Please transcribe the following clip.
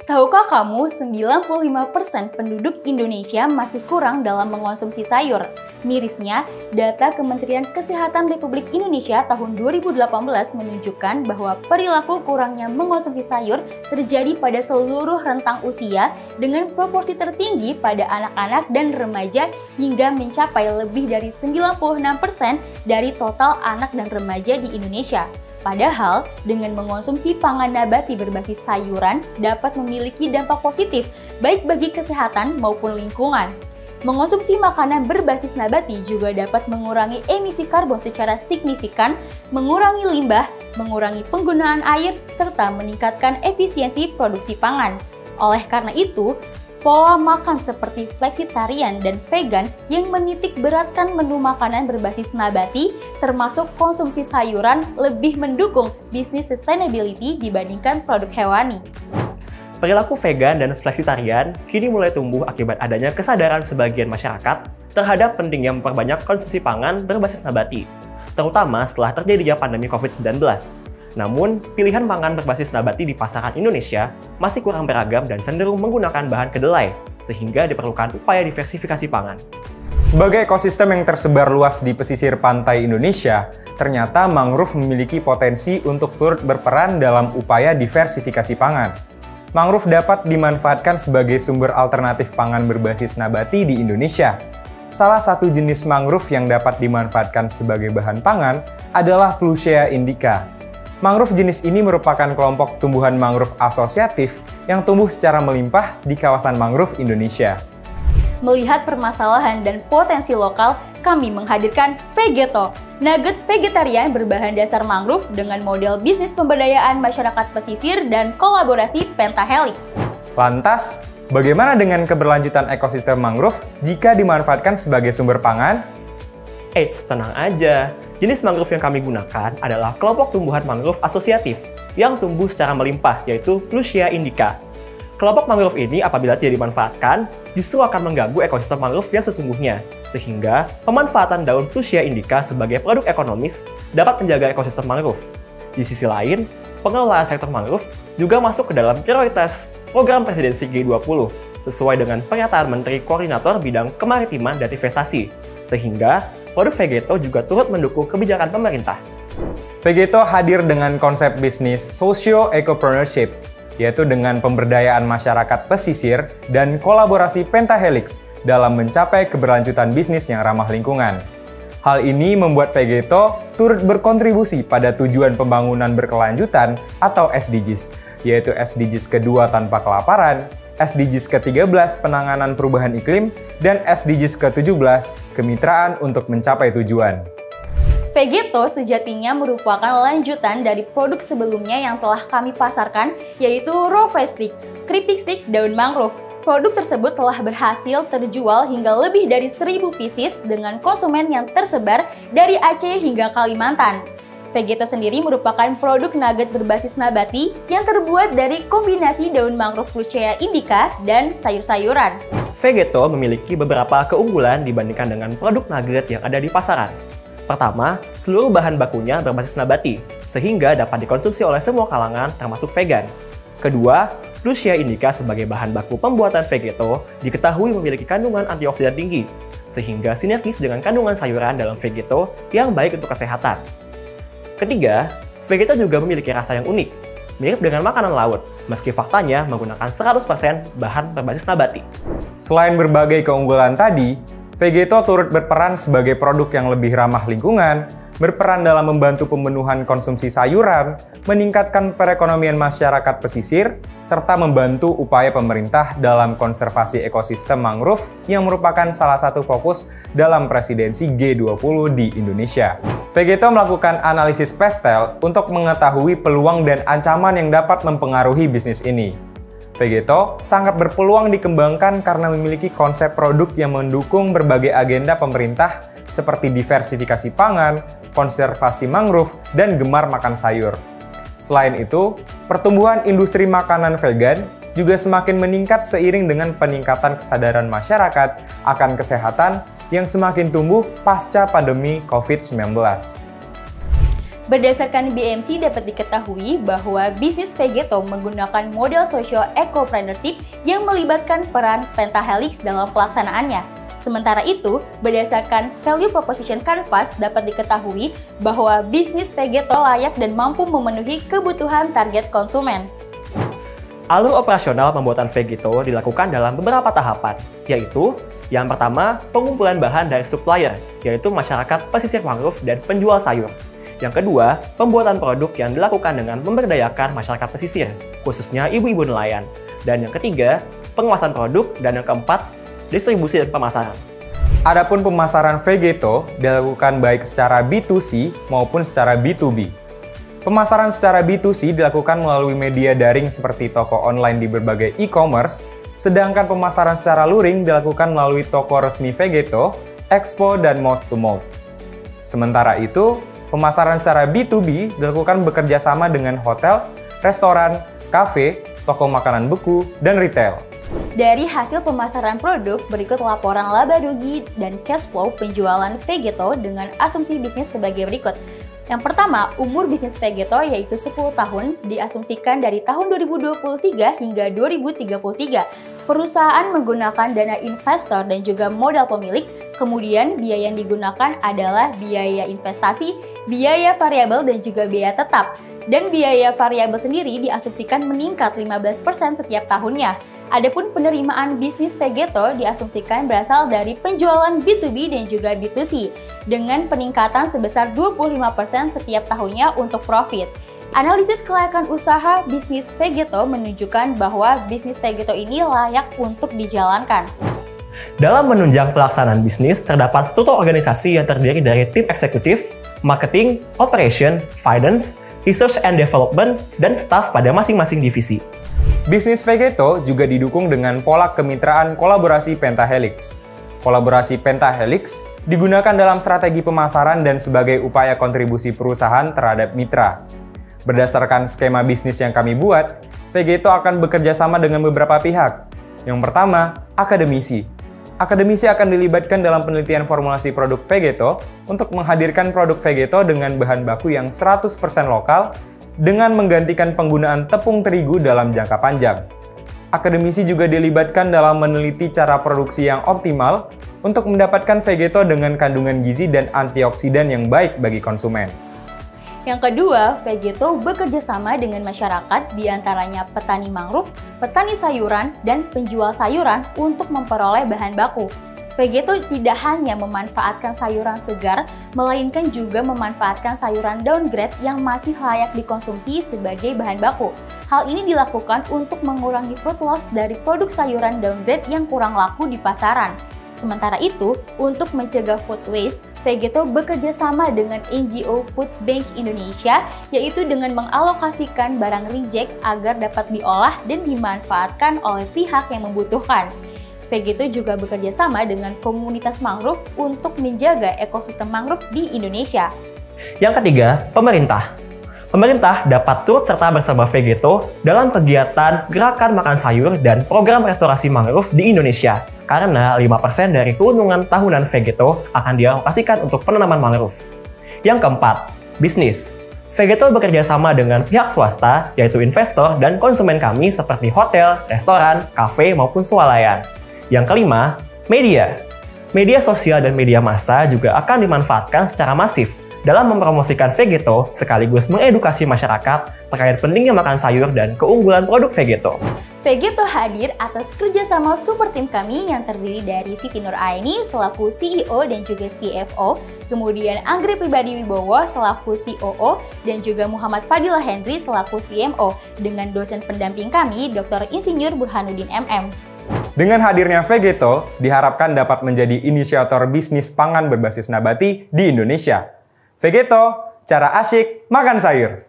Tahukah kamu 95% penduduk Indonesia masih kurang dalam mengonsumsi sayur? Mirisnya, data Kementerian Kesehatan Republik Indonesia tahun 2018 menunjukkan bahwa perilaku kurangnya mengonsumsi sayur terjadi pada seluruh rentang usia dengan proporsi tertinggi pada anak-anak dan remaja hingga mencapai lebih dari 96% dari total anak dan remaja di Indonesia. Padahal, dengan mengonsumsi pangan nabati berbasis sayuran dapat memiliki dampak positif baik bagi kesehatan maupun lingkungan. Mengonsumsi makanan berbasis nabati juga dapat mengurangi emisi karbon secara signifikan, mengurangi limbah, mengurangi penggunaan air, serta meningkatkan efisiensi produksi pangan. Oleh karena itu, pola makan seperti fleksitarian dan vegan yang menitik beratkan menu makanan berbasis nabati termasuk konsumsi sayuran lebih mendukung bisnis sustainability dibandingkan produk hewani. Perilaku vegan dan fleksitarian kini mulai tumbuh akibat adanya kesadaran sebagian masyarakat terhadap pentingnya memperbanyak konsumsi pangan berbasis nabati, terutama setelah terjadinya pandemi COVID-19. Namun, pilihan pangan berbasis nabati di pasaran Indonesia masih kurang beragam dan cenderung menggunakan bahan kedelai, sehingga diperlukan upaya diversifikasi pangan. Sebagai ekosistem yang tersebar luas di pesisir pantai Indonesia, ternyata mangrove memiliki potensi untuk turut berperan dalam upaya diversifikasi pangan. Mangrove dapat dimanfaatkan sebagai sumber alternatif pangan berbasis nabati di Indonesia. Salah satu jenis mangrove yang dapat dimanfaatkan sebagai bahan pangan adalah Flusea indica. Mangrove jenis ini merupakan kelompok tumbuhan mangrove asosiatif yang tumbuh secara melimpah di kawasan mangrove Indonesia. Melihat permasalahan dan potensi lokal, kami menghadirkan Vegeto, nugget vegetarian berbahan dasar mangrove dengan model bisnis pemberdayaan masyarakat pesisir dan kolaborasi Pentahelix. Lantas, bagaimana dengan keberlanjutan ekosistem mangrove jika dimanfaatkan sebagai sumber pangan? Eits, tenang aja. Jenis mangrove yang kami gunakan adalah kelompok tumbuhan mangrove asosiatif yang tumbuh secara melimpah, yaitu Flusea indica. Kelompok mangrove ini apabila tidak dimanfaatkan, justru akan mengganggu ekosistem mangrove yang sesungguhnya, sehingga pemanfaatan daun Flusea indica sebagai produk ekonomis dapat menjaga ekosistem mangrove. Di sisi lain, pengelolaan sektor mangrove juga masuk ke dalam prioritas program presidensi G20, sesuai dengan pernyataan Menteri Koordinator Bidang Kemaritiman dan Investasi, sehingga produk Vegeto juga turut mendukung kebijakan pemerintah. Vegeto hadir dengan konsep bisnis socio-ecopreneurship, yaitu dengan pemberdayaan masyarakat pesisir dan kolaborasi Pentahelix dalam mencapai keberlanjutan bisnis yang ramah lingkungan. Hal ini membuat Vegeto turut berkontribusi pada tujuan pembangunan berkelanjutan atau SDGs, yaitu SDGs kedua tanpa kelaparan, SDGs ke-13 penanganan perubahan iklim, dan SDGs ke-17 kemitraan untuk mencapai tujuan. Vegeto sejatinya merupakan lanjutan dari produk sebelumnya yang telah kami pasarkan, yaitu Rofe Stick, keripik stick daun mangrove. Produk tersebut telah berhasil terjual hingga lebih dari 1.000 pieces dengan konsumen yang tersebar dari Aceh hingga Kalimantan. Vegeto sendiri merupakan produk nugget berbasis nabati yang terbuat dari kombinasi daun mangrove Flusea indica dan sayur-sayuran. Vegeto memiliki beberapa keunggulan dibandingkan dengan produk nugget yang ada di pasaran. Pertama, seluruh bahan bakunya berbasis nabati, sehingga dapat dikonsumsi oleh semua kalangan termasuk vegan. Kedua, Flusea indica sebagai bahan baku pembuatan Vegeto diketahui memiliki kandungan antioksidan tinggi, sehingga sinergis dengan kandungan sayuran dalam Vegeto yang baik untuk kesehatan. Ketiga, Vegeto juga memiliki rasa yang unik, mirip dengan makanan laut, meski faktanya menggunakan 100% bahan berbasis nabati. Selain berbagai keunggulan tadi, Vegeto turut berperan sebagai produk yang lebih ramah lingkungan, berperan dalam membantu pemenuhan konsumsi sayuran, meningkatkan perekonomian masyarakat pesisir, serta membantu upaya pemerintah dalam konservasi ekosistem mangrove yang merupakan salah satu fokus dalam presidensi G20 di Indonesia. Vegeto melakukan analisis pestel untuk mengetahui peluang dan ancaman yang dapat mempengaruhi bisnis ini. Vegeto sangat berpeluang dikembangkan karena memiliki konsep produk yang mendukung berbagai agenda pemerintah seperti diversifikasi pangan, konservasi mangrove, dan gemar makan sayur. Selain itu, pertumbuhan industri makanan vegan juga semakin meningkat seiring dengan peningkatan kesadaran masyarakat akan kesehatan yang semakin tumbuh pasca pandemi COVID-19. Berdasarkan BMC dapat diketahui bahwa bisnis Vegeto menggunakan model socio-ecopreneurship yang melibatkan peran pentahelix dalam pelaksanaannya. Sementara itu, berdasarkan value proposition canvas dapat diketahui bahwa bisnis Vegeto layak dan mampu memenuhi kebutuhan target konsumen. Alur operasional pembuatan Vegeto dilakukan dalam beberapa tahapan, yaitu yang pertama, pengumpulan bahan dari supplier, yaitu masyarakat pesisir mangrove dan penjual sayur. Yang kedua, pembuatan produk yang dilakukan dengan memberdayakan masyarakat pesisir, khususnya ibu-ibu nelayan. Dan yang ketiga, penguasaan produk. Dan yang keempat, distribusi dan pemasaran. Adapun pemasaran Vegeto dilakukan baik secara B2C maupun secara B2B. Pemasaran secara B2C dilakukan melalui media daring seperti toko online di berbagai e-commerce, sedangkan pemasaran secara luring dilakukan melalui toko resmi Vegeto, Expo, dan mouth-to-mouth. Sementara itu, pemasaran secara B2B dilakukan bekerja sama dengan hotel, restoran, kafe, toko makanan beku, dan retail. Dari hasil pemasaran produk, berikut laporan laba rugi dan cash flow penjualan Vegeto dengan asumsi bisnis sebagai berikut. Yang pertama, umur bisnis Vegeto yaitu 10 tahun, diasumsikan dari tahun 2023 hingga 2033. Perusahaan menggunakan dana investor dan juga modal pemilik, kemudian biaya yang digunakan adalah biaya investasi, biaya variabel dan juga biaya tetap. Dan biaya variabel sendiri diasumsikan meningkat 15% setiap tahunnya. Adapun penerimaan bisnis Vegeto diasumsikan berasal dari penjualan B2B dan juga B2C dengan peningkatan sebesar 25% setiap tahunnya untuk profit. Analisis kelayakan usaha bisnis Vegeto menunjukkan bahwa bisnis Vegeto ini layak untuk dijalankan. Dalam menunjang pelaksanaan bisnis, terdapat struktur organisasi yang terdiri dari tim eksekutif, marketing, operation, finance, research and development, dan staf pada masing-masing divisi. Bisnis Vegeto juga didukung dengan pola kemitraan kolaborasi pentahelix. Kolaborasi pentahelix digunakan dalam strategi pemasaran dan sebagai upaya kontribusi perusahaan terhadap mitra. Berdasarkan skema bisnis yang kami buat, Vegeto akan bekerja sama dengan beberapa pihak. Yang pertama, akademisi. Akademisi akan dilibatkan dalam penelitian formulasi produk Vegeto untuk menghadirkan produk Vegeto dengan bahan baku yang 100% lokal dengan menggantikan penggunaan tepung terigu dalam jangka panjang. Akademisi juga dilibatkan dalam meneliti cara produksi yang optimal untuk mendapatkan Vegeto dengan kandungan gizi dan antioksidan yang baik bagi konsumen. Yang kedua, Vegeto bekerja sama dengan masyarakat, diantaranya petani mangrove, petani sayuran, dan penjual sayuran untuk memperoleh bahan baku. Vegeto tidak hanya memanfaatkan sayuran segar, melainkan juga memanfaatkan sayuran downgrade yang masih layak dikonsumsi sebagai bahan baku. Hal ini dilakukan untuk mengurangi food loss dari produk sayuran downgrade yang kurang laku di pasaran. Sementara itu, untuk mencegah food waste, Vegeto bekerja sama dengan NGO Food Bank Indonesia, yaitu dengan mengalokasikan barang reject agar dapat diolah dan dimanfaatkan oleh pihak yang membutuhkan. Vegeto juga bekerja sama dengan komunitas mangrove untuk menjaga ekosistem mangrove di Indonesia. Yang ketiga, pemerintah. Pemerintah dapat turut serta bersama Vegeto dalam kegiatan gerakan makan sayur dan program restorasi mangrove di Indonesia, karena 5% dari keuntungan tahunan Vegeto akan dialokasikan untuk penanaman mangrove. Yang keempat, bisnis. Vegeto bekerja sama dengan pihak swasta, yaitu investor dan konsumen kami seperti hotel, restoran, kafe, maupun swalayan. Yang kelima, media. Media sosial dan media massa juga akan dimanfaatkan secara masif dalam mempromosikan Vegeto sekaligus mengedukasi masyarakat terkait pentingnya makan sayur dan keunggulan produk Vegeto. Vegeto hadir atas kerjasama super tim kami yang terdiri dari Siti Nur Aini selaku CEO dan juga CFO, kemudian Anggrek Pribadi Wibowo selaku COO, dan juga Muhammad Fadilah Hendri selaku CMO, dengan dosen pendamping kami Dr. Insinyur Burhanuddin MM. Dengan hadirnya Vegeto, diharapkan dapat menjadi inisiator bisnis pangan berbasis nabati di Indonesia. Vegeto, cara asyik makan sayur.